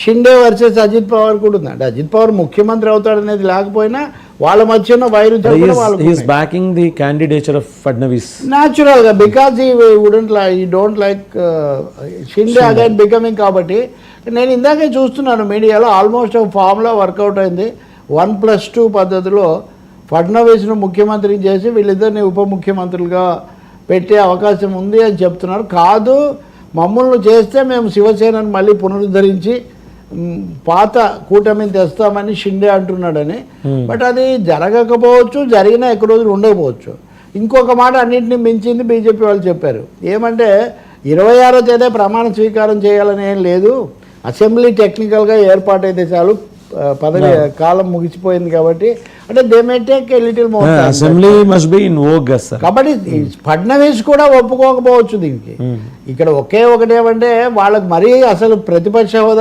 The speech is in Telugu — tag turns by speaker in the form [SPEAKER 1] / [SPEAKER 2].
[SPEAKER 1] షిండే వర్సెస్ అజిత్ పవార్ కూడా ఉంది. అంటే అజిత్ పవార్ ముఖ్యమంత్రి అవుతాడనేది లేకపోయినా వాళ్ళ మధ్యన wire
[SPEAKER 2] backing the candidature of Fadnavis
[SPEAKER 1] natural గా బికాజ్ ఈ don't like Shinde again becoming. కాబట్టి నేను ఇందాకే చూస్తున్నాను మీడియాలో ఆల్మోస్ట్ ఫార్ములా వర్కౌట్ అయింది. 1+2 పద్ధతిలో ఫడ్నవీస్ను ముఖ్యమంత్రిని చేసి వీళ్ళిద్దరిని ఉప ముఖ్యమంత్రులుగా పెట్టే అవకాశం ఉంది అని చెప్తున్నారు. కాదు మమ్మల్ని చేస్తే మేము శివసేనను మళ్ళీ పునరుద్ధరించి పాత కూటమిని తెస్తామని షిండే అంటున్నాడని. బట్ అది జరగకపోవచ్చు, జరిగినా ఎక్కువ రోజులు ఉండకపోవచ్చు. ఇంకొక మాట అన్నింటినీ మించింది బీజేపీ వాళ్ళు చెప్పారు. ఏమంటే 26వ తేదీ ప్రమాణ స్వీకారం చేయాలని ఏం లేదు, అసెంబ్లీ టెక్నికల్గా ఏర్పాటైతే చాలు, పదవి కాలం ముగిసిపోయింది కాబట్టి. అంటే they may take a little more
[SPEAKER 2] assembly must be in Vogue.
[SPEAKER 1] కాబట్టి ఫడ్నవీస్ కూడా ఒప్పుకోకపోవచ్చు దీనికి. ఇక్కడ ఒకే ఒకటి ఏమంటే వాళ్ళకి మరీ అసలు ప్రతిపక్ష హోదా